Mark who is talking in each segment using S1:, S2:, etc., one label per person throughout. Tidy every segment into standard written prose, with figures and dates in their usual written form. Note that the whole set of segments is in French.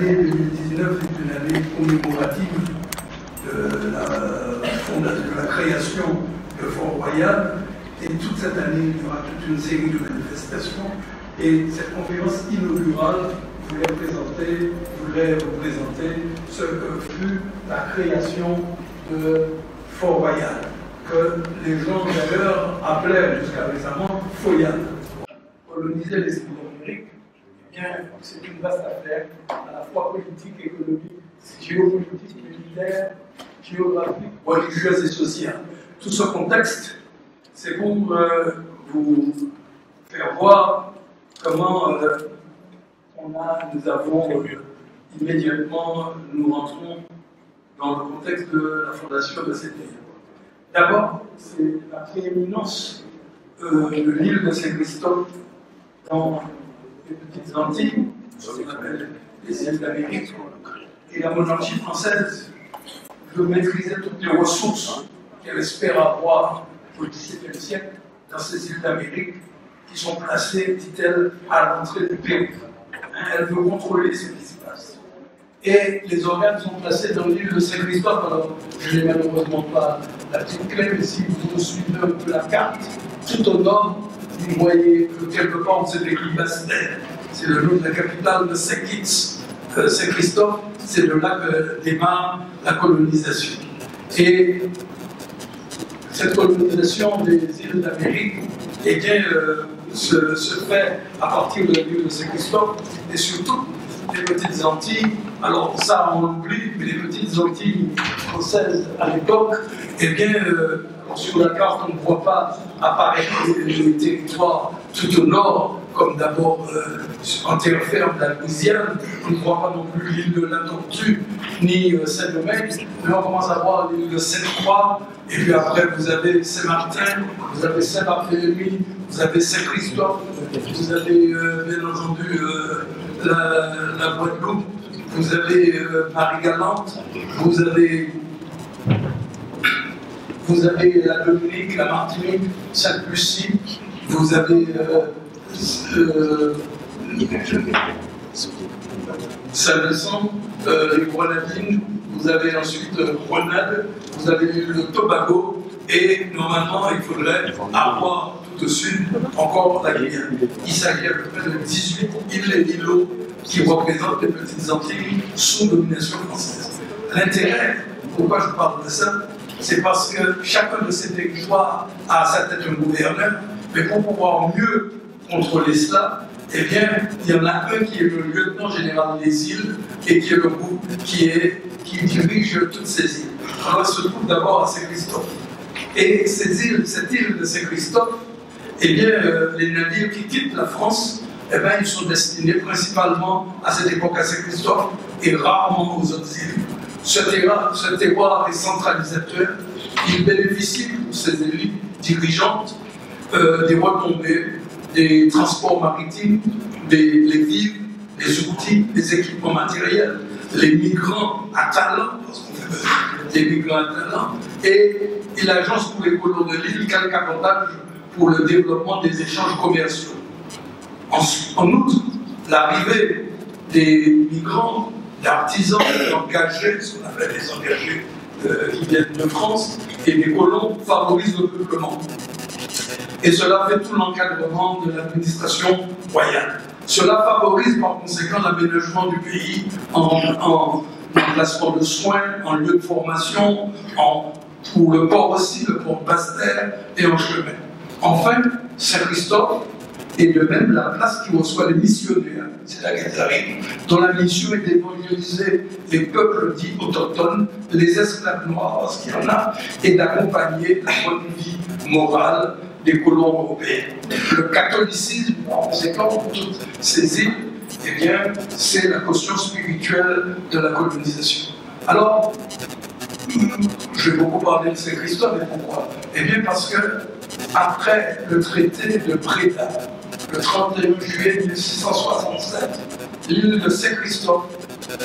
S1: l'année 2019 est une année commémorative de la création de Fort-Royal. Et toute cette année, il y aura toute une série de manifestations. Et cette conférence inaugurale voulait représenter ce que fut la création de Fort-Royal, que les gens d'ailleurs appelaient jusqu'à récemment Foyal. Coloniser les îles d'Amérique, eh bien, c'est une vaste affaire, à la fois politique, économique, géopolitique, militaire, géographique, religieuse et sociale. Tout ce contexte, c'est pour vous faire voir comment nous avons immédiatement, nous rentrons dans le contexte de la fondation de cette île. D'abord, c'est la prééminence de l'île de Saint-Christophe dans les petites Antilles, ce qu'on appelle les îles d'Amérique, et la monarchie française veut maîtriser toutes les ressources qu'elle espère avoir au XVIIe siècle dans ces îles d'Amérique qui sont placées, dit-elle, à l'entrée du Pérou. Elle veut contrôler ce qui se passe. Et les organes sont placés dans l'île de Saint-Christophe. Alors, je n'ai malheureusement pas la petite clé, mais si vous suivez un peu la carte, tout au nord, vous voyez que quelque part, c'est l'église Basse-Terre. C'est le nom de la capitale de Saint-Kitts. Saint-Christophe, c'est de là que démarre la colonisation. Et cette colonisation des îles d'Amérique, eh bien, se fait à partir de l'île de Saint-Christophe et surtout les petites Antilles. Alors ça, on l'oublie, mais les petites Antilles françaises à l'époque, eh bien, sur la carte, on ne voit pas apparaître les territoires tout au nord, comme d'abord en terre ferme de la Louisiane. On ne voit pas non plus l'île de la Tortue, ni Saint-Domingue, mais on commence à voir l'île de Sainte-Croix, et puis après vous avez Saint-Martin, vous avez Saint-Barthélemy, vous avez Saint-Christophe, vous avez bien entendu la Guadeloupe, vous avez Marie-Galante, vous avez la Dominique, la Martinique, Sainte-Lucie, vous avez Saint-Vincent, les Grenadines, vous avez ensuite Grenade, vous avez le Tobago, et normalement il faudrait avoir tout au sud encore la Guyane. Il s'agit à peu près de 18 îles et îlots qui représentent les petites Antilles sous domination française. L'intérêt, pourquoi je parle de ça, c'est parce que chacun de ces territoires a à sa tête un gouverneur, mais pour pouvoir mieux contrôler cela, eh bien, il y en a un qui est le lieutenant général des îles et qui est le groupe qui dirige toutes ces îles. Alors, elle se trouve d'abord à Saint-Christophe. Et cette île de Saint-Christophe, eh bien, les navires qui quittent la France, eh bien, ils sont destinés principalement à cette époque à Saint-Christophe et rarement aux autres îles. Ce terroir est centralisateur. Il bénéficie pour ses élites dirigeantes des retombées, des transports maritimes, les vivres, les outils, les équipements matériels, les migrants à talent, parce qu'on fait des migrants à talent, et il agence pour les colons de l'île quelques avantages pour le développement des échanges commerciaux. En outre, l'arrivée des migrants, d'artisans, d'engagés, ce qu'on appelle les engagés qui viennent de France, et des colons favorise le peuplement. Et cela fait tout l'encadrement de l'administration royale. Cela favorise par conséquent l'aménagement du pays en placement de soins, en lieu de formation, pour le port aussi, le port Basse-Terre et en chemin. Enfin, Saint-Christophe est de même la place qui reçoit les missionnaires, c'est la Gazarie, dont la mission est d'évangéliser les peuples dits autochtones, les esclaves noirs, parce qu'il y en a, et d'accompagner la bonne vie morale des colons européens. Le catholicisme, en conséquent, pour toutes ces îles, eh bien, c'est la caution spirituelle de la colonisation. Alors, je vais beaucoup parler de Saint-Christophe, et pourquoi? Eh bien, parce que, après le traité de Breda, le 31 juillet 1667, l'île de Saint-Christophe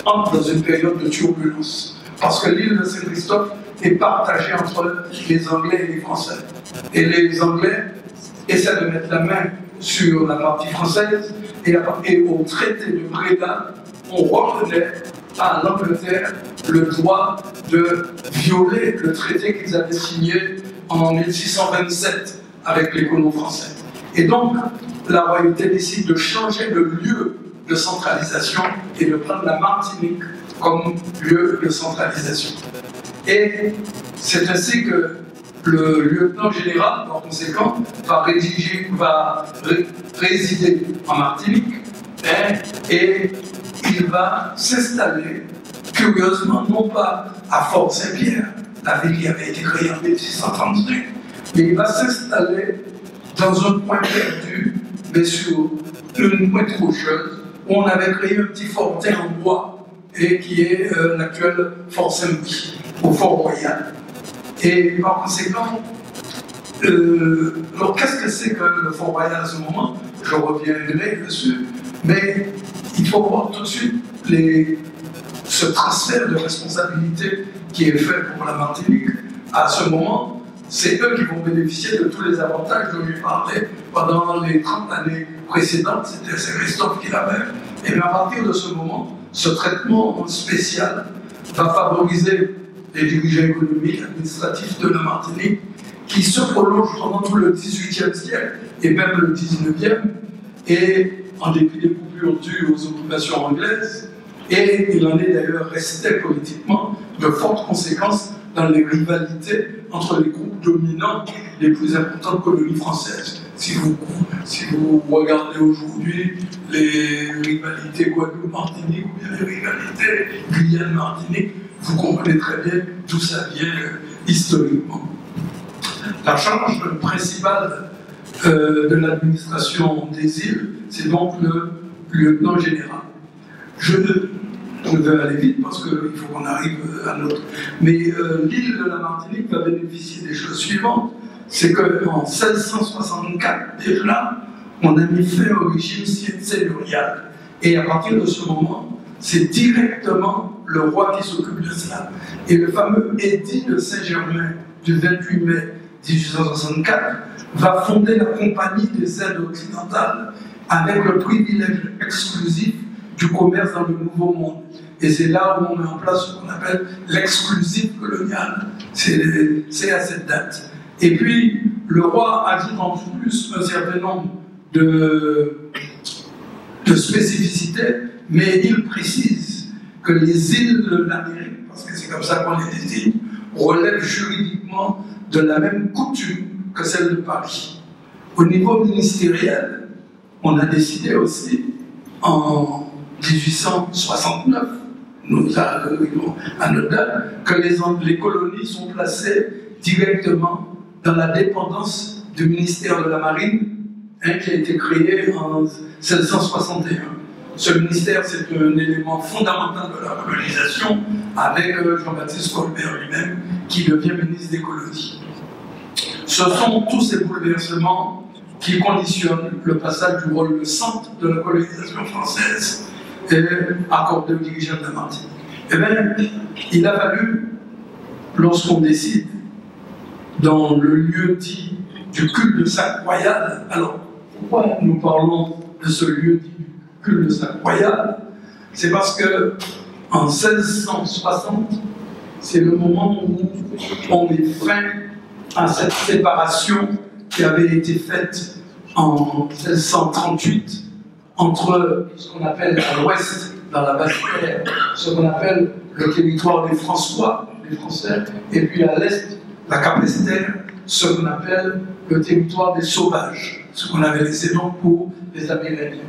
S1: entre dans une période de turbulence. Parce que l'île de Saint-Christophe est partagée entre les Anglais et les Français. Et les Anglais essaient de mettre la main sur la partie française et au traité de Breda, on reconnaît à l'Angleterre le droit de violer le traité qu'ils avaient signé en 1627 avec les colons français. Et donc, la royauté décide de changer de lieu de centralisation et de prendre la Martinique comme lieu de centralisation. Et c'est ainsi que le lieutenant général, par conséquent, va résider en Martinique et il va s'installer, curieusement, non pas à Fort-Saint-Pierre, la ville qui avait été créée en 1635, mais il va s'installer dans un point perdu, mais sur une pointe rocheuse, où on avait créé un petit fortin en bois, et qui est l'actuel Fort Saint-Louis, au Fort Royal. Et par conséquent, alors qu'est-ce que c'est que le Fort Royal à ce moment? Je reviendrai dessus, mais il faut voir tout de suite ce transfert de responsabilité qui est fait pour la Martinique. À ce moment, c'est eux qui vont bénéficier de tous les avantages dont je parlais pendant les 30 années précédentes. C'est Christophe qui l'avait. Et bien à partir de ce moment, ce traitement spécial va favoriser les dirigeants économiques, administratifs de la Martinique, qui se prolongent pendant tout le XVIIIe siècle et même le XIXe, et en dépit des coupures dues aux occupations anglaises, et il en est d'ailleurs resté politiquement de fortes conséquences dans les rivalités entre les groupes dominants les plus importantes colonies françaises. Si vous regardez aujourd'hui les rivalités Guadeloupe-Martinique ou bien les rivalités Guyane-Martinique, vous comprenez très bien d'où ça vient historiquement. La charge principale de l'administration des îles, c'est donc le lieutenant général. Je vais aller vite parce qu'il faut qu'on arrive à notre... Mais l'île de la Martinique va bénéficier des choses suivantes. C'est qu'en 1664, déjà, on a mis fin au régime seigneurial. Et à partir de ce moment, c'est directement le roi qui s'occupe de cela. Et le fameux édit de Saint-Germain du 28 mai 1864 va fonder la Compagnie des Indes occidentales avec le privilège exclusif du commerce dans le Nouveau Monde. Et c'est là où on met en place ce qu'on appelle l'exclusif colonial. C'est à cette date. Et puis, le roi ajoute en plus un certain nombre de spécificités, mais il précise que les îles de l'Amérique, parce que c'est comme ça qu'on les désigne, relèvent juridiquement de la même coutume que celle de Paris. Au niveau ministériel, on a décidé aussi, en 1869, nous arrivons à notre date, que les colonies sont placées directement dans la dépendance du ministère de la Marine, qui a été créé en 1761. Ce ministère, c'est un élément fondamental de la colonisation, avec Jean-Baptiste Colbert lui-même, qui devient ministre des colonies. Ce sont tous ces bouleversements qui conditionnent le passage du rôle de centre de la colonisation française accordé aux dirigeants de la Martinique. Eh bien, il a fallu, lorsqu'on décide, dans le lieu dit du culte de Sac Royal, alors pourquoi nous parlons de ce lieu dit du culte de Sac Royal? C'est parce que en 1660, c'est le moment où on met fin à cette séparation qui avait été faite en 1638 entre ce qu'on appelle à l'ouest, dans la Basse-Terre, ce qu'on appelle le territoire des François, les Français, et puis à l'est, la Capesterre, ce qu'on appelle le territoire des Sauvages, ce qu'on avait laissé donc pour les Amérindiens.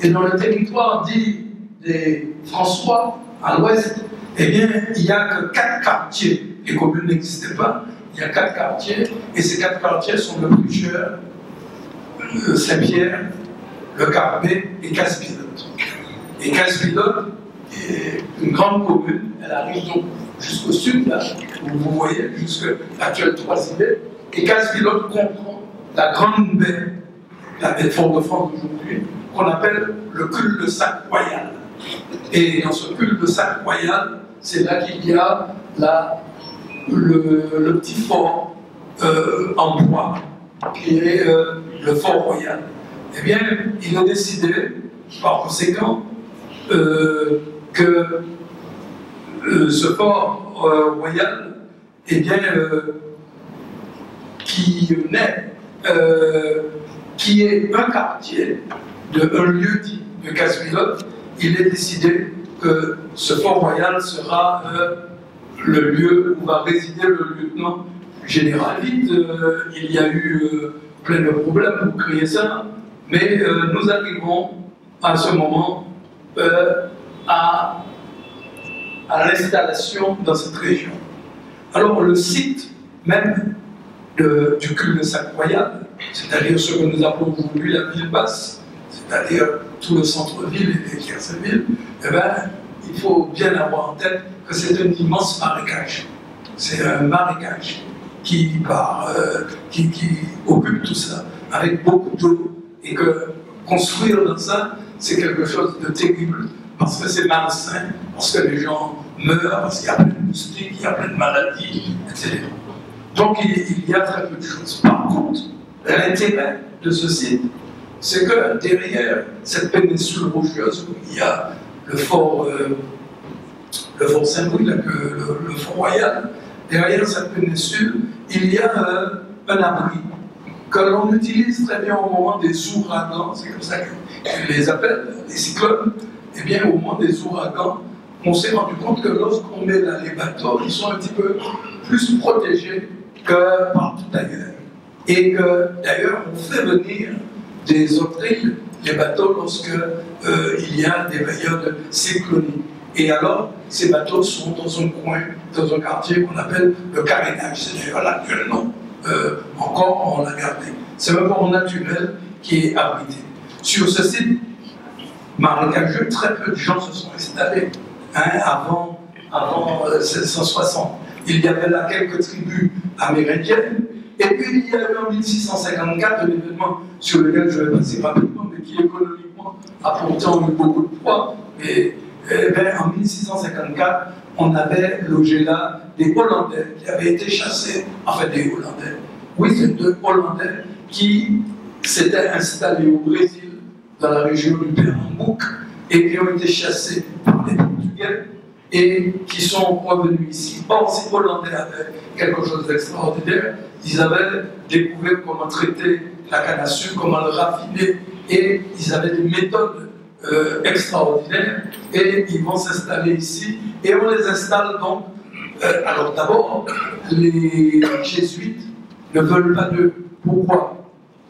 S1: Et dans le territoire dit des François, à l'ouest, eh bien, il n'y a que 4 quartiers. Les communes n'existaient pas, il y a 4 quartiers, et ces 4 quartiers sont le Plucheur, Saint-Pierre, le Carbet et Casse-Pilote. Et Casse-Pilote est une grande commune, elle arrive donc jusqu'au sud, là, où vous voyez, jusqu'à l'actuel 3-îlets, et Casse-Pilote comprend la grande baie, la baie de Fort-de-France d'aujourd'hui, qu'on appelle le culte de Sac Royal. Et dans ce culte de Sac Royal, c'est là qu'il y a le petit fort en bois, qui est le Fort Royal. Eh bien, il a décidé, par conséquent, que ce fort royal, eh bien, qui est un quartier, un lieu dit de Casse-Pilote, il est décidé que ce fort royal sera le lieu où va résider le lieutenant général. Vite, il y a eu plein de problèmes pour créer ça, mais nous arrivons à ce moment à l'installation dans cette région. Alors le site même du cul-de-sac royal, c'est-à-dire ce que nous appelons aujourd'hui la ville basse, c'est-à-dire tout le centre-ville et les tiers-villes, eh bien, il faut bien avoir en tête que c'est un immense marécage. C'est un marécage qui occupe tout ça, avec beaucoup d'eau, et que construire dans ça, c'est quelque chose de terrible, parce que c'est malsain, parce que les gens meurent, parce qu'il y a plein de moustiques, il y a plein de maladies, etc. Donc il y a très peu de choses. Par contre, l'intérêt de ce site, c'est que derrière cette péninsule rocheuse où il y a le fort Saint-Louis, le fort royal, derrière cette péninsule, il y a un abri que l'on utilise très bien au moment des ouragans, c'est comme ça qu'ils les appellent, les cyclones. Eh bien, au moment des ouragans, on s'est rendu compte que lorsqu'on met là les bateaux, ils sont un petit peu plus protégés que partout ailleurs. Et que d'ailleurs, on fait venir des autres îles, les bateaux, lorsque il y a des périodes cycloniques. Et alors, ces bateaux sont dans un coin, dans un quartier qu'on appelle le carénage. C'est d'ailleurs l'actuellement, encore on l'a gardé. C'est un port naturel qui est abrité. Sur ce site marécageux, très peu de gens se sont installés avant 1660. Il y avait là quelques tribus amérindiennes. Et puis il y a eu en 1654 un événement sur lequel je vais passer rapidement, mais qui économiquement a pourtant eu beaucoup de poids. Et en 1654, on avait logé là des Hollandais qui avaient été chassés, enfin des Hollandais, oui, c'est deux Hollandais qui s'étaient installés au Brésil, dans la région du Pernambouc, et qui ont été chassés par les Portugais et qui sont revenus ici. Or, ces Hollandais avaient quelque chose d'extraordinaire. Ils avaient découvert comment traiter la canne à sucre, comment le raffiner, et ils avaient des méthodes extraordinaires, et ils vont s'installer ici, et on les installe donc. Alors d'abord, les jésuites ne veulent pas d'eux. Pourquoi?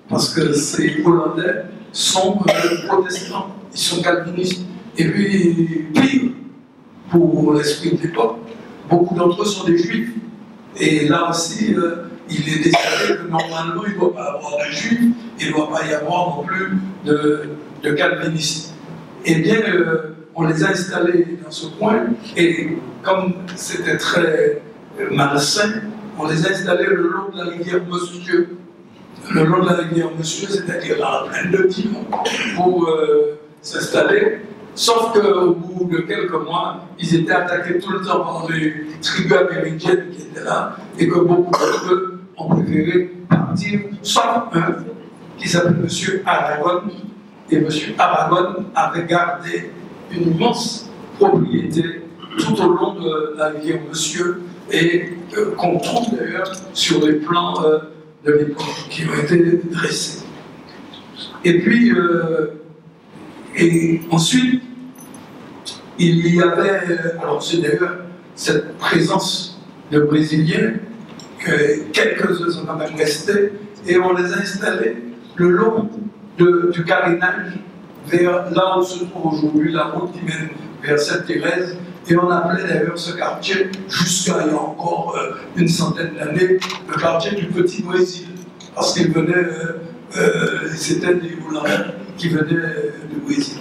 S1: Parce que ces Hollandais sont protestants, ils sont calvinistes. Et puis, pire, pour l'esprit de l'époque, beaucoup d'entre eux sont des juifs. Et là aussi, il est décidé que normalement, il ne doit pas y avoir de juifs, il ne doit pas y avoir non plus de calvinistes. Eh bien, on les a installés dans ce coin, et comme c'était très malsain, on les a installés le long de la rivière Monsieur. Le long de la rivière Monsieur, c'est-à-dire dans la plaine de Timon, pour s'installer. Sauf qu'au bout de quelques mois, ils étaient attaqués tout le temps par les tribus amérindiennes qui étaient là, et que beaucoup d'entre eux ont préféré partir, sauf un qui s'appelle M. Aragon. Et M. Aragon avait gardé une immense propriété tout au long de la rivière Monsieur, et qu'on trouve d'ailleurs sur les plans de l'époque qui ont été dressés. Et puis, et ensuite, il y avait, alors c'est d'ailleurs cette présence de Brésiliens, que quelques-uns sont quand même restés, et on les a installés le long du carénage, vers là où se trouve aujourd'hui la route qui mène vers Sainte-Thérèse, et on appelait d'ailleurs ce quartier, jusqu'à il y a encore une centaine d'années, le quartier du Petit Brésil, parce qu'ils venaient, c'était des Hollandais qui venaient du Brésil.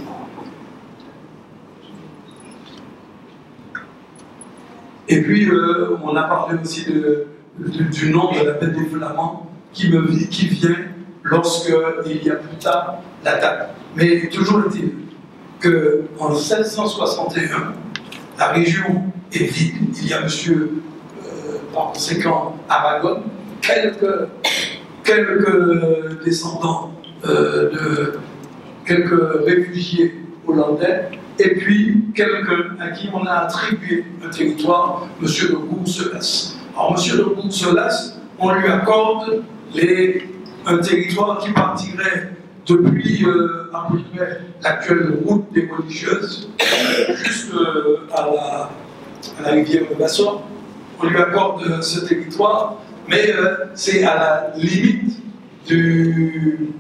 S1: Et puis, on a parlé aussi du nom de la bête des Flamands qui vient lorsqu'il y a plus tard l'attaque. Mais toujours est-il qu'en 1661, la région est vide. Il y a par conséquent, Aragon, quelques descendants quelques réfugiés hollandais, et puis quelqu'un à qui on a attribué un territoire, M. de Courselas. Alors, M. de Courselas, on lui accorde un territoire qui partirait depuis l'actuelle route des religieuses, juste à la rivière de Bassor. On lui accorde ce territoire, mais c'est à la limite du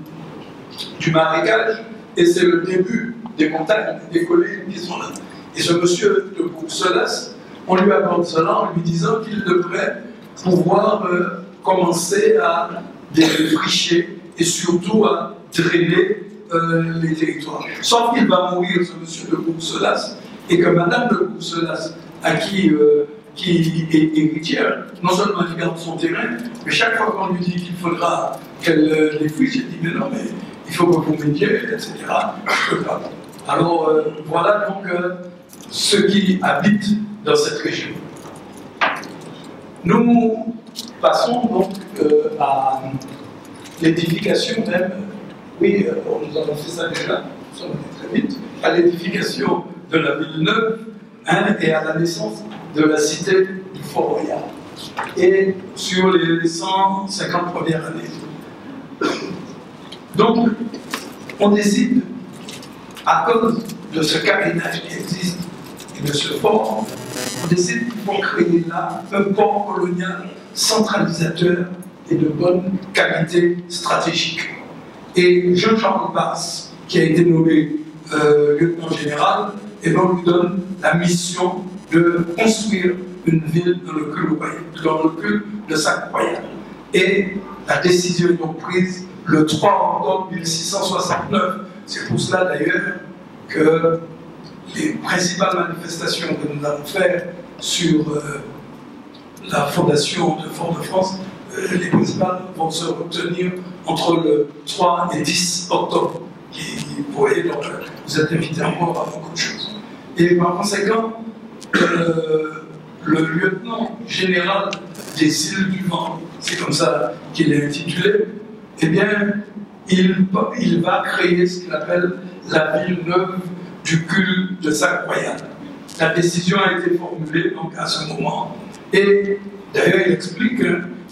S1: marécage, et c'est le début des montagnes, des collines qui sont là. Et ce monsieur de Courselas, on lui accorde cela en lui disant qu'il devrait pouvoir commencer à défricher et surtout à drainer les territoires. Sauf qu'il va mourir, ce monsieur de Courselas, et que madame de Courselas, à qui est héritière, non seulement elle garde son terrain, mais chaque fois qu'on lui dit qu'il faudra qu'elle défriche, elle dit mais non, mais il faut que vous m'aidiez, etc. Je peux pas. Alors voilà donc ceux qui habitent dans cette région. Nous passons donc à l'édification même. Oui, nous avons fait ça déjà, nous sommes allés très vite, à l'édification de la ville neuve, hein, et à la naissance de la cité du Fort-Royal. Et sur les 150 premières années. Donc, on décide, à cause de ce carénage qui existe et de ce fort, on décide qu'il faut créer là un port colonial centralisateur et de bonne qualité stratégique. Et Jean-Charles Basse, qui a été nommé lieutenant général, et l'on lui donne la mission de construire une ville dans le culte de Sac-Royal. Et la décision est donc prise le 3 octobre 1669. C'est pour cela d'ailleurs que les principales manifestations que nous allons faire sur la fondation de Fort-de-France, les principales vont se retenir entre le 3 et 10 octobre. Vous voyez, donc vous êtes invités encore à beaucoup de choses. Et par conséquent, le lieutenant général des îles du Vent, c'est comme ça qu'il est intitulé, eh bien, il va créer ce qu'il appelle la ville neuve du culte de Sac-Royal. La décision a été formulée donc à ce moment. Et d'ailleurs, il explique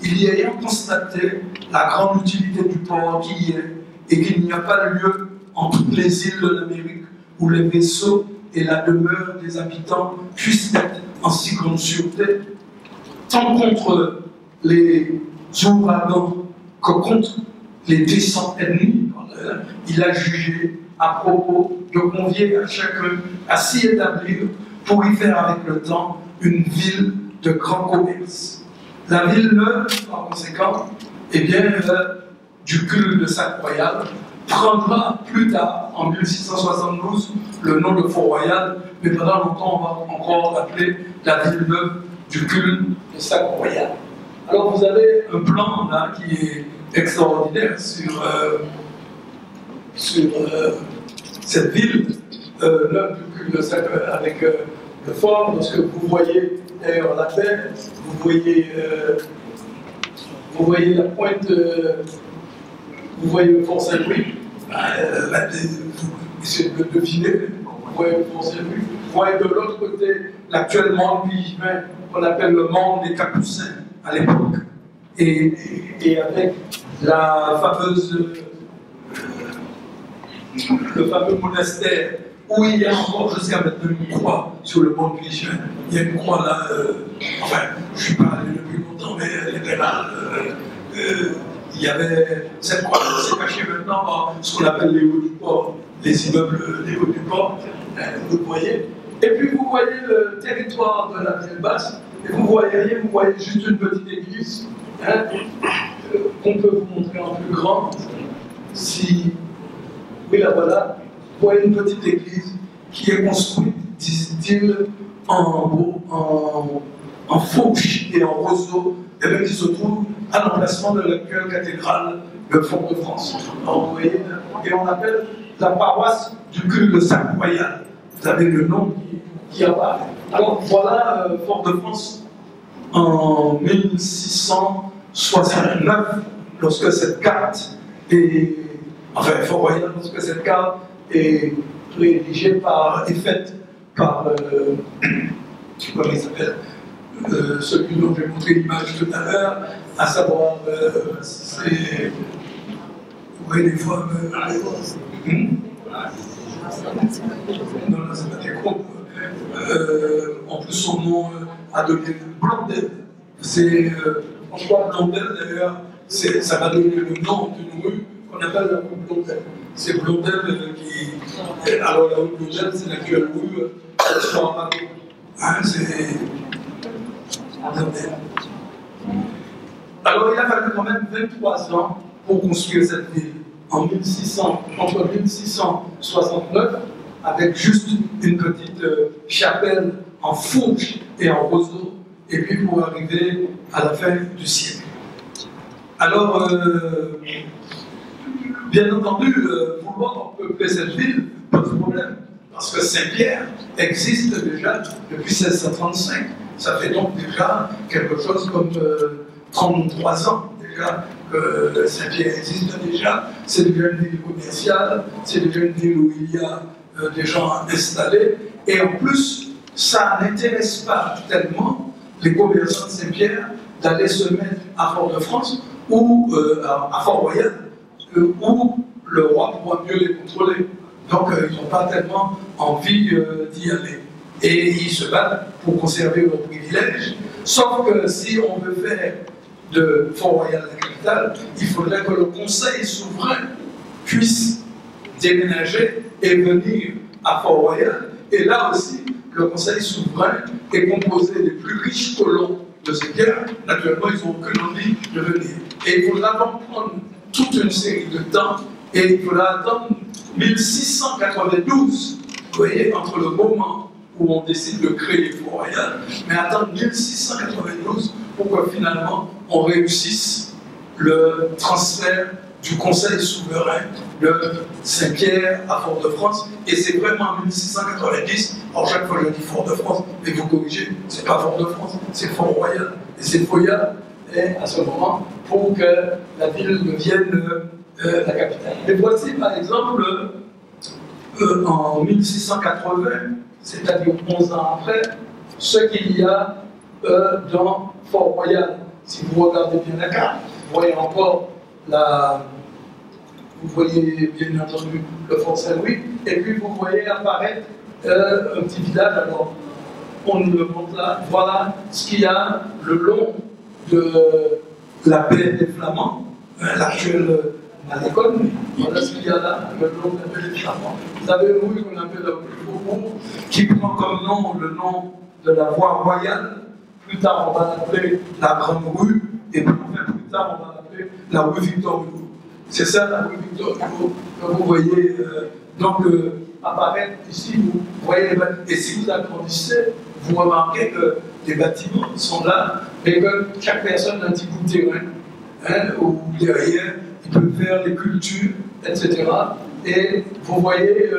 S1: qu'il y ayant constaté la grande utilité du port qui y est et qu'il n'y a pas lieu en toutes les îles de l'Amérique où les vaisseaux et la demeure des habitants puissent être en si grande sûreté, tant contre les ouragans que contre les descentes ennemies. Il a jugé à propos de convier à chacun à s'y établir pour y faire avec le temps une ville de grand commerce. La ville neuve, par conséquent, eh bien, du culte de Sac-Royal, prendra plus tard, en 1672, le nom de Fort-Royal, mais pendant longtemps, on va encore l'appeler la ville neuve du culte de Sac-Royal. Alors, vous avez un plan là qui est extraordinaire sur cette ville neuve du culte de Sac-Royal, avec le fort, lorsque vous voyez d'ailleurs la paix, vous voyez la pointe, vous voyez le Fort Saint-Louis, essayez de le deviner, vous voyez le Fort Saint-Louis, vous voyez de l'autre côté l'actuel monde musulman qu'on appelle le monde des Capucins à l'époque, et avec la fameuse, le fameux monastère où il y a encore jusqu'à maintenant une croix sur le monde musulman. Il y a une croix là, enfin, je ne suis pas allé depuis longtemps, mais elle était là. Il y avait cette croix qui s'est cachée maintenant par ce qu'on appelle les hauts du port, les immeubles des hauts du port, vous voyez. Et puis vous voyez le territoire de la ville basse, et vous voyez rien, vous voyez juste une petite église, hein, qu'on peut vous montrer en plus grand. Si, oui, là voilà, vous voyez une petite église qui est construite, disent-ils, en fauche et en roseau, et même qui se trouve à l'emplacement de l'actuelle cathédrale de Fort-de-France. Alors vous voyez, et on appelle la paroisse du culte de Sac-Royal. Vous avez le nom qui apparaît. Alors voilà Fort-de-France en 1669, lorsque cette carte est, enfin Fort-Royal, lorsque cette carte est rédigée par, et faite par, comment il s'appelle, celui dont j'ai montré l'image tout à l'heure, à savoir, c'est, vous voyez les fois, non, là, c'est pas des groupes. En plus, son nom a donné Blondel. C'est, François Blondel, d'ailleurs, ça va donner le nom d'une rue qu'on appelle la rue Blondel. C'est Blondel qui. Alors, la rue Blondel, c'est l'actuelle rue hein, c'est. Blondel. Alors, il a fallu quand même 23 ans pour construire cette ville. Entre 1669, avec juste une petite chapelle en fourche et en roseau, et puis pour arriver à la fin du siècle. Alors, bien entendu, vouloir peupler cette ville pose problème, parce que Saint-Pierre existe déjà depuis 1635. Ça fait donc déjà quelque chose comme 33 ans déjà que Saint-Pierre existe déjà. C'est déjà une ville commerciale, c'est déjà une ville où il y a des gens installés, et en plus, ça n'intéresse pas tellement les commerçants de Saint-Pierre d'aller se mettre à Fort-de-France ou à Fort-Royal, où le roi pourra mieux les contrôler. Donc, ils n'ont pas tellement envie d'y aller. Et ils se battent pour conserver leurs privilèges. Sauf que si on veut faire de Fort-Royal la capitale, il faudrait que le Conseil souverain puisse déménager et venir à Fort-Royal. Et là aussi, le Conseil souverain est composé des plus riches colons de Saint-Pierre. Naturellement, ils n'ont aucune envie de venir. Et il faudra donc prendre toute une série de temps, et il faudra attendre 1692, vous voyez, entre le moment où on décide de créer Fort-Royal, mais attendre 1692 pour que finalement on réussisse le transfert du Conseil souverain de Saint-Pierre à Fort-de-France, et c'est vraiment en 1690, alors chaque fois je dis Fort-de-France, mais vous corrigez, c'est pas Fort-de-France, c'est Fort-Royal, et c'est Foyal, et à ce moment, pour que la ville devienne la capitale. Et voici par exemple, en 1680, c'est-à-dire 11 ans après, ce qu'il y a dans Fort-Royal. Si vous regardez bien la carte, vous voyez encore vous voyez bien entendu le Fort Saint-Louis, et puis vous voyez apparaître un petit village. Alors, on nous le montre là. Voilà ce qu'il y a le long de la baie des Flamands, l'actuelle Malécon. Voilà ce qu'il y a là, le long de la baie des Flamands. Vous avez une rue qu'on appelle la rue Faubourg, qui prend comme nom le nom de la voie royale. Plus tard, on va l'appeler la Grande Rue, et puis plus tard, on va l'appeler la rue Victor Hugo. C'est ça la rue Victor Hugo que vous voyez apparaître ici. Vous voyez les bâtiments. Et si vous agrandissez, vous remarquez que les bâtiments sont là, mais que chaque personne a un petit bout de terrain, hein, où derrière, il peut faire des cultures, etc. Et vous voyez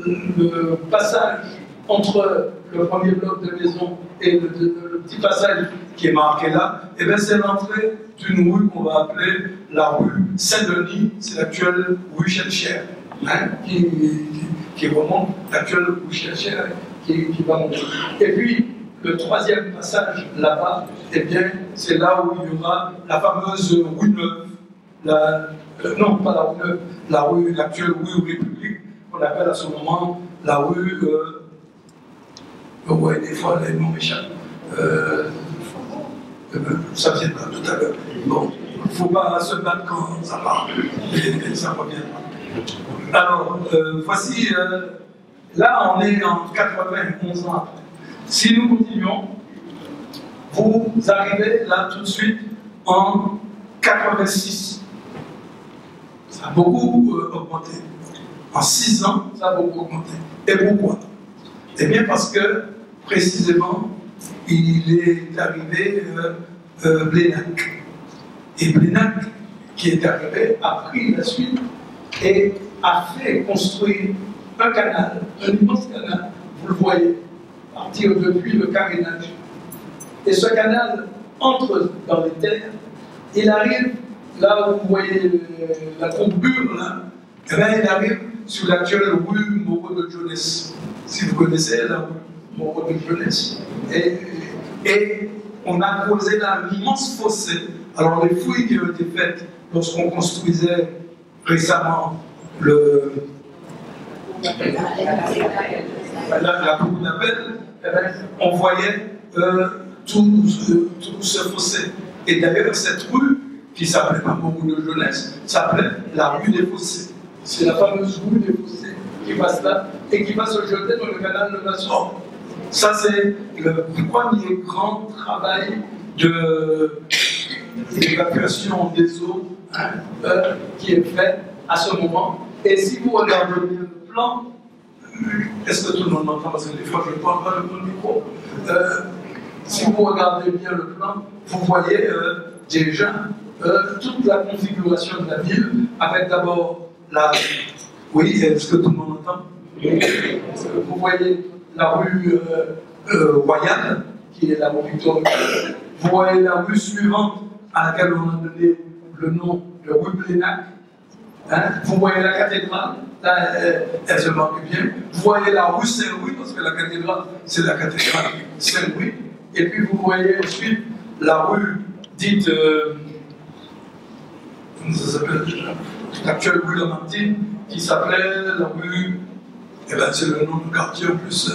S1: le passage entre le premier bloc de maison et le petit passage qui est marqué là, et bien c'est l'entrée d'une rue qu'on va appeler la rue Saint-Denis, c'est l'actuelle rue Chenchère, hein, qui remonte, l'actuelle rue Chenchère qui va monter. Et puis, le troisième passage là-bas, eh bien, c'est là où il y aura la fameuse rue Neuve, non, pas la rue Neuve, l'actuelle rue République, qu'on appelle à ce moment la rue. Vous voyez, des fois, les noms m'échappent. Ça vient là tout à l'heure. Bon, il ne faut pas se battre quand ça part, et ça reviendra. Alors, voici, là, on est en 91 ans après. Si nous continuons, vous arrivez là tout de suite en 86. Ça a beaucoup augmenté. En 6 ans, ça a beaucoup augmenté. Et pourquoi? Eh bien parce que, précisément, il est arrivé Blénac. Et Blénac, qui est arrivé, a pris la suite et a fait construire un canal, un immense canal, vous le voyez, partir depuis le carénage. Et ce canal entre dans les terres, il arrive, là où vous voyez la courbure, là, eh bien, il arrive sur l'actuelle rue Moreau de Jeunesse. Si vous connaissez la rue Moreau de Jeunesse. Et on a creusé là un immense fossé. Alors les fouilles qui ont été faites lorsqu'on construisait récemment la cour d'appel, on voyait tout ce fossé. Et d'ailleurs, cette rue, qui s'appelait pas Moreau de Jeunesse, s'appelait la rue des Fossés. C'est la fameuse rue des Fossés qui passe là et qui va se jeter dans le canal de la Somme. Ça, c'est le premier grand travail d'évacuation des eaux qui est fait à ce moment. Et si vous regardez bien le plan, est-ce que tout le monde m'entend? Parce que des fois, je ne parle pas de mon micro. Si vous regardez bien le plan, vous voyez déjà toute la configuration de la ville, avec d'abord la... Oui, est-ce que tout le monde entend? Vous voyez la rue Royale, qui est la rue Victor Hugo. Vous voyez la rue suivante, à laquelle on a donné le nom de rue Plénac. Vous voyez la cathédrale, là, elle se marque bien. Vous voyez la rue Saint-Louis, parce que la cathédrale, c'est la cathédrale Saint-Louis. Et puis vous voyez ensuite la rue dite, comment ça s'appelle déjà, l'actuelle rue Lamartine, qui s'appelait la rue, eh ben c'est le nom du quartier en plus,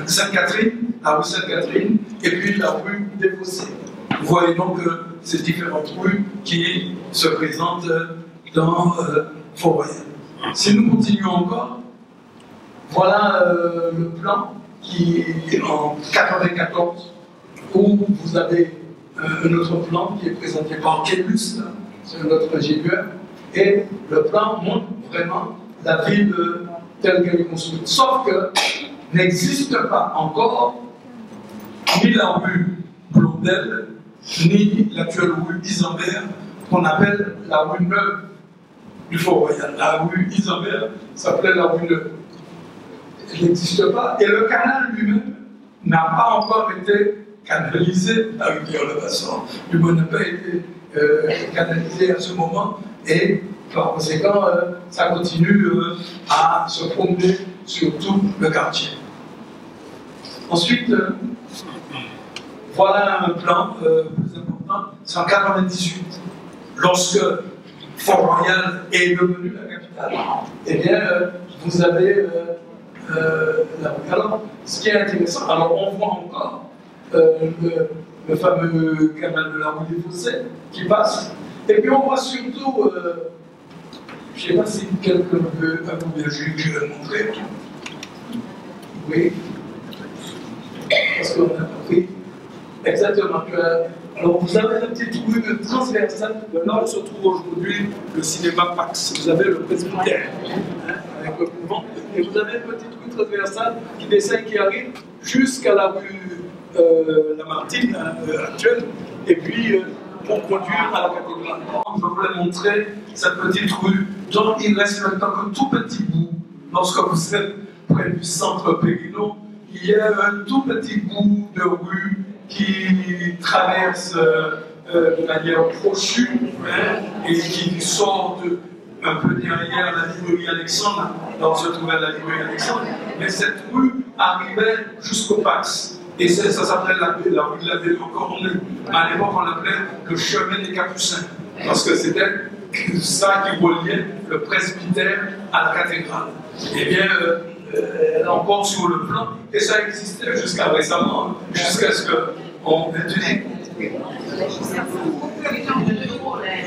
S1: Sainte-Catherine, la rue Sainte-Catherine, et puis la rue des Fossés. Vous voyez donc ces différentes rues qui se présentent dans Fort-Royal. Si nous continuons encore, voilà le plan qui est en 1994, où vous avez un autre plan qui est présenté par Kélus, c'est notre ingénieur, et le plan montre vraiment la ville telle qu'elle est construite. Sauf que n'existe pas encore ni la rue Blondel, ni l'actuelle rue Isambert, qu'on appelle la rue Neuve du Fort-Royal. La rue Isambert s'appelait la rue Neuve. Elle n'existe pas. Et le canal lui-même n'a pas encore été canalisé, la rivière Le Basson, du moins n'a pas été canalisé à ce moment. Et par conséquent, ça continue à se promener sur tout le quartier. Ensuite, voilà un plan plus important, c'est en 1998, lorsque Fort-Royal est devenu la capitale. Eh bien, vous avez la rue. Alors, ce qui est intéressant, alors on voit encore le fameux canal de la rue des Fossés qui passe, et puis on voit surtout, je ne sais pas si quelqu'un veut, je vais montrer. Oui. Parce qu'on a compris. Exactement. Alors vous avez la petite rue transversale, là où se trouve aujourd'hui le cinéma Pax. Vous avez le presbytère, avec le couvent, et vous avez une petite rue transversale qui descend, qui arrive jusqu'à la rue Lamartine actuelle, et puis pour conduire à la cathédrale. Je voulais montrer cette petite rue dont il reste maintenant qu'un tout petit bout. Lorsque vous êtes près du centre Périno, il y a un tout petit bout de rue qui traverse de manière prochue et qui sort un peu derrière la librairie Alexandre, là où se trouvait la librairie Alexandre, mais cette rue arrivait jusqu'au Pax. Et ça s'appelait la rue de la Ville encore nue. À l'époque, on l'appelait le chemin des Capucins, parce que c'était ça qui reliait le presbytère à la cathédrale. Eh bien, encore sur le plan, et ça existait jusqu'à récemment, jusqu'à ce qu'on étudie.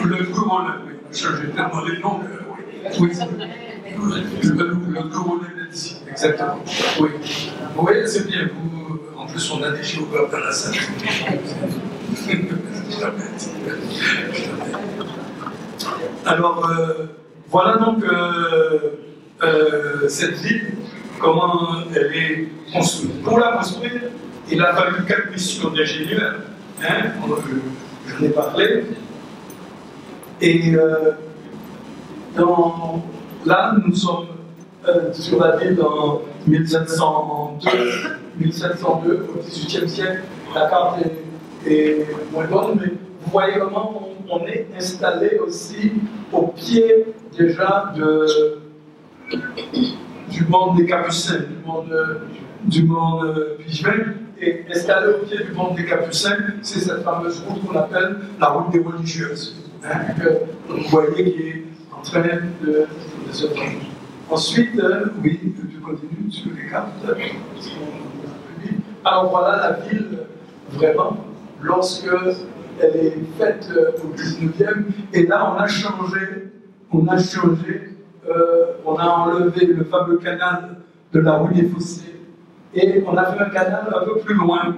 S1: Le Gourolet, oui. J'ai tellement les noms que oui. Le Gourolet d'ici, exactement. Oui. Vous voyez, c'est bien. En plus, on a des géographes dans la salle. Alors, voilà donc cette ville, comment elle est construite. Pour la construire, il a fallu 4 missions d'ingénieurs, j'en ai parlé. Et là, nous sommes sur la ville en 1702, au XVIIIe siècle. La carte est moins bonne, mais vous voyez comment on est installé aussi au pied déjà du monde des Capucins, du monde pigment. Et installé au pied du monde des Capucins, c'est cette fameuse route qu'on appelle la route des religieuses, hein, que vous voyez qui est en train de se faire. Ensuite, oui, tu continues sur les cartes. Alors voilà la ville, vraiment, lorsque elle est faite au 19e, et là on a changé, on a enlevé le fameux canal de la rue des Fossés, et on a fait un canal un peu plus loin,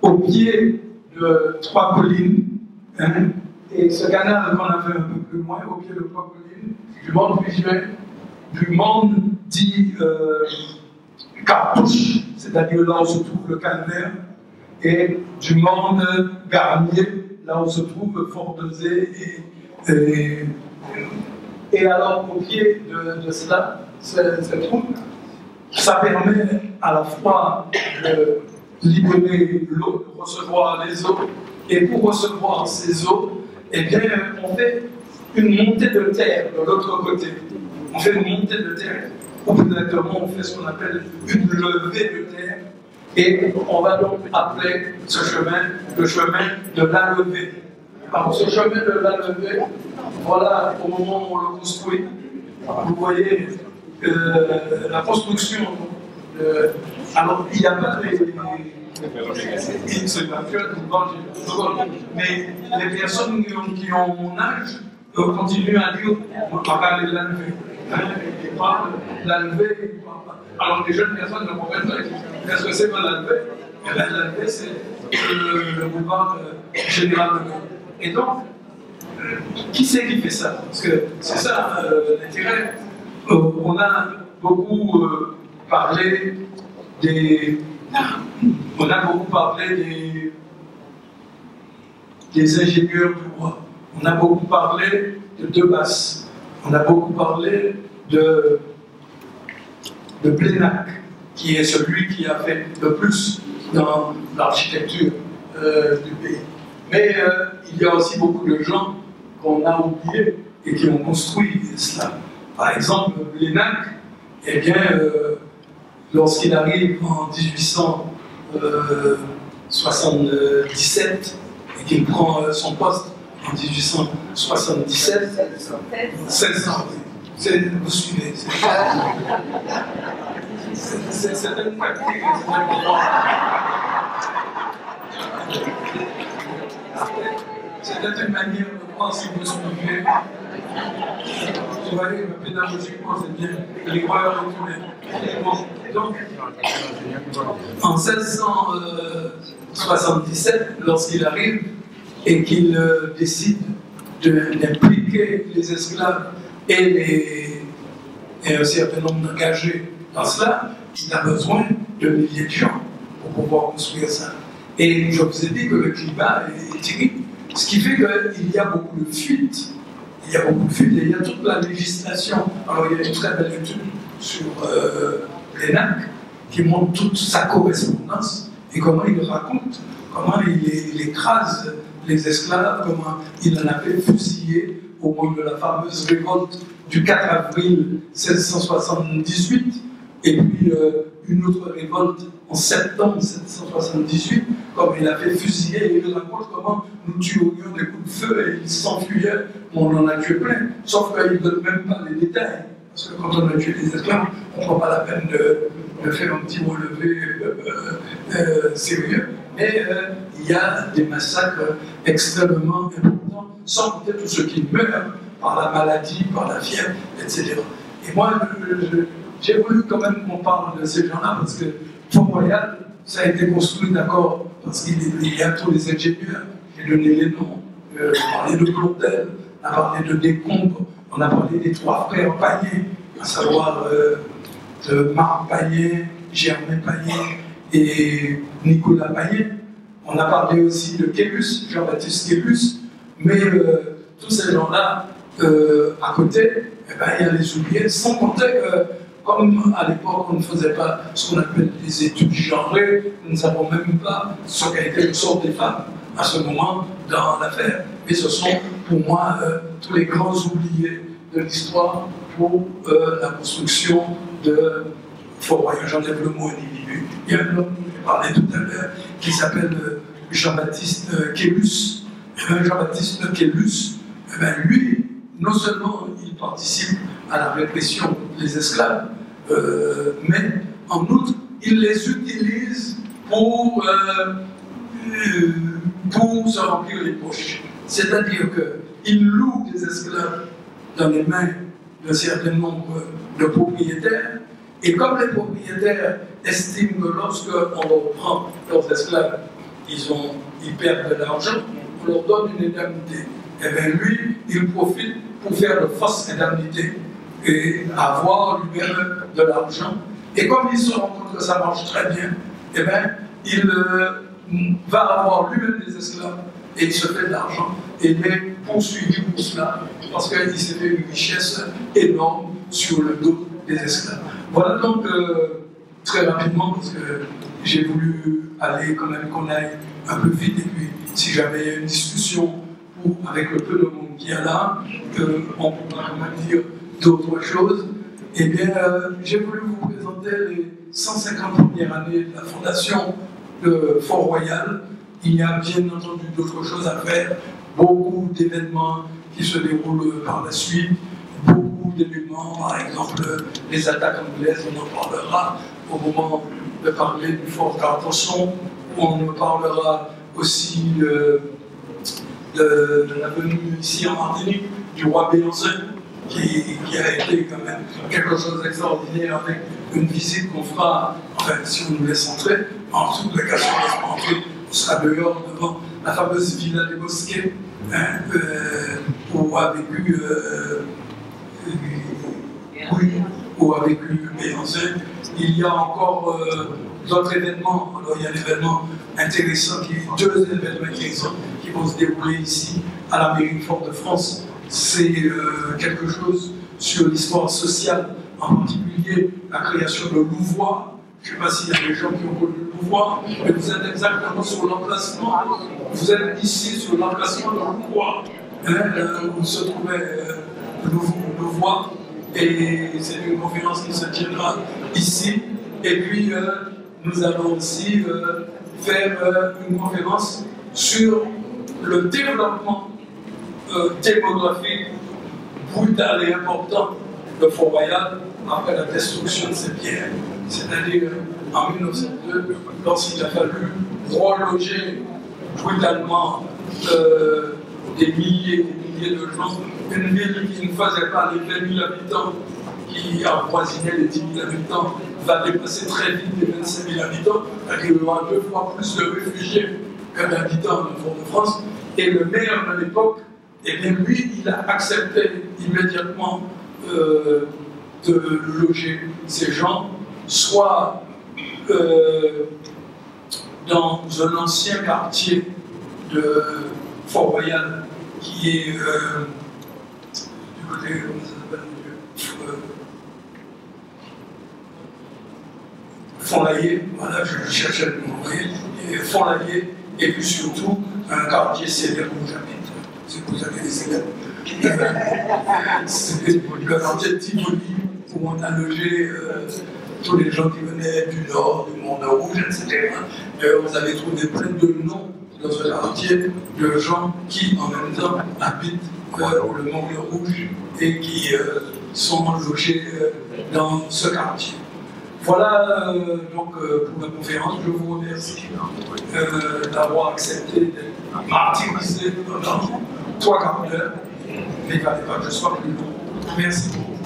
S1: au pied de Trois Collines, hein, et ce canal qu'on a fait un peu plus loin, au pied de Trois Collines, du monde visuel, du monde dit Cartouche, c'est-à-dire là où se trouve le calvaire, et du monde Garnier, là où se trouve Fort-de-Zé et alors au pied de cela, cette route, ça permet à la fois de libérer l'eau, de recevoir les eaux, et pour recevoir ces eaux, eh bien, on fait une montée de terre de l'autre côté. On fait une montée de terre, ou plus exactement, on fait ce qu'on appelle une levée de terre, et on va donc appeler ce chemin le chemin de la levée. Alors, ce chemin de la levée, voilà, au moment où on le construit, vous voyez la construction. Alors, il n'y a pas mais les personnes qui ont mon âge continuent à dire on va parler de la levée. Ils parlent de la levée. Alors, les jeunes personnes ne comprennent pas. Qu'est-ce que c'est que la levée? La levée, c'est le boulevard général de Gaulle. Et donc, qui c'est qui fait ça? Parce que c'est ça l'intérêt. On a beaucoup parlé des. On a beaucoup parlé des ingénieurs du roi. On a beaucoup parlé de Debasse. On a beaucoup parlé de Plénac, qui est celui qui a fait le plus dans l'architecture du pays. Mais il y a aussi beaucoup de gens qu'on a oubliés et qui ont construit cela. Par exemple, Plénac, eh bien, lorsqu'il arrive en 1877 et qu'il prend son poste en 1877, 16 ans, vous suivez. C'est une pratique. C'était une manière de voir si vous suivez. Vous voyez, pédagogiquement, c'est bien. L'erreur est tout. Bon, donc, en 1677, lorsqu'il arrive et qu'il décide d'impliquer les esclaves et un certain nombre d'engagés dans cela, il a besoin de milliers de gens pour pouvoir construire ça. Et je vous ai dit que le climat est terrible, ce qui fait qu'il y a beaucoup de fuites. Il y a beaucoup de fuites et il y a toute la législation. Alors il y a une très belle étude sur Plénac qui montre toute sa correspondance et comment il raconte, comment il écrase les esclaves, comment il en avait fusillé au moment de la fameuse révolte du 4 avril 1678, et puis une autre révolte en septembre 1778, comme il a fait fusiller, et il raconte comment nous tuerions des coups de feu et il s'enfuyait, on en a tué plein, sauf qu'il ne donne même pas les détails, parce que quand on a tué des esclaves, on ne prend pas la peine de faire un petit relevé sérieux, mais il y a des massacres extrêmement importants, sans compter tous ceux qui meurent par la maladie, par la fièvre, etc. Et moi, j'ai voulu quand même qu'on parle de ces gens-là, parce que Pont-Royal, ça a été construit, d'accord, parce qu'il y a tous les ingénieurs, j'ai donné les noms, on a parlé de Claudel, on a parlé de Descombes, on a parlé des trois frères Payen, à savoir de Marc Payen, Germain Payen et Nicolas Payen. On a parlé aussi de Quélus, Jean-Baptiste Quélus, mais tous ces gens-là, à côté, eh ben, il y a les oubliés, sans compter que, comme à l'époque, on ne faisait pas ce qu'on appelle des études genrées, nous ne savons même pas ce qu'a été le sort des femmes à ce moment dans l'affaire. Et ce sont, pour moi, tous les grands oubliés de l'histoire pour la construction de Fort Royal. J'enlève le mot individu. Il y a un homme dont j'ai parlé tout à l'heure qui s'appelle Jean-Baptiste Quélus. Jean-Baptiste Quélus, lui, non seulement il participe à la répression des esclaves, mais en outre, il les utilise pour se remplir les poches. C'est-à-dire qu'il loue des esclaves dans les mains d'un certain nombre de propriétaires, et comme les propriétaires estiment que lorsqu'on leur prend leurs esclaves, ils perdent de l'argent, on leur donne une indemnité. Et bien lui, il profite pour faire de fausses indemnités et avoir lui-même de l'argent. Et comme il se rend compte que ça marche très bien, eh bien, il va avoir lui-même des esclaves et il se fait de l'argent et il est poursuivi pour cela parce qu'il s'est fait une richesse énorme sur le dos des esclaves. Voilà donc très rapidement, parce que j'ai voulu aller quand même qu'on aille un peu vite, et puis si jamais il y a une discussion avec le peu de monde qu'il y a là, on pourra quand même dire d'autres choses. Eh bien, j'ai voulu vous présenter les 150 premières années de la fondation de Fort Royal. Il y a bien entendu d'autres choses à faire, beaucoup d'événements qui se déroulent par la suite, beaucoup d'événements, par exemple les attaques anglaises, on en parlera au moment de parler du fort Carcassonne, on en parlera aussi de la venue ici en Martinique du roi Bélancin, qui a été quand même quelque chose d'extraordinaire avec une visite qu'on fera, enfin si on nous laisse entrer, en tout cas si on ne laisse pas entrer, on sera dehors devant la fameuse villa des Bosquets, hein, où a vécu Bélancin. Il y a encore d'autres événements. Alors il y a l'événement intéressant, deux événements intéressants qui vont se dérouler ici à la mairie de Fort-de-France. C'est quelque chose sur l'histoire sociale, en particulier la création de Louvois. Je ne sais pas s'il y a des gens qui ont connu Louvois, mais vous êtes exactement sur l'emplacement. Vous êtes ici sur l'emplacement de Louvois, où se trouvait Louvois. Et c'est une conférence qui se tiendra ici. Et puis, nous allons aussi faire une conférence sur le développement démographique brutal et important de Fort Royal après la destruction de ces pierres. C'est-à-dire en 1902, lorsqu'il a fallu reloger brutalement des milliers de gens, une ville qui ne faisait pas les 20 000 habitants, qui avoisinait les 10 000 habitants, va dépasser très vite les 25 000 habitants, c'est-à-dire qu'il y aura 2 fois plus de réfugiés que d'habitants de Fort-de-France. Et le maire de l'époque, eh bien lui, il a accepté immédiatement de loger ces gens, soit dans un ancien quartier de Fort-Royal, qui est du côté, comment ça s'appelle, Font-Laillé, voilà, je cherchais le nom, Font-Laillé, et puis surtout un quartier célèbre où j'habite, si vous avez des célèbres. C'est le quartier de Tivoli, où on a logé tous les gens qui venaient du Nord, du Monde Rouge, etc. Vous avez trouvé plein de noms dans ce quartier de gens qui, en même temps, habitent le Monde Rouge et qui sont logés dans ce quartier. Voilà donc pour la conférence. Je vous remercie d'avoir accepté d'être martyrisé pendant 3 quarts d'heure. Mais il ne fallait pas que je sois plus long. Merci beaucoup.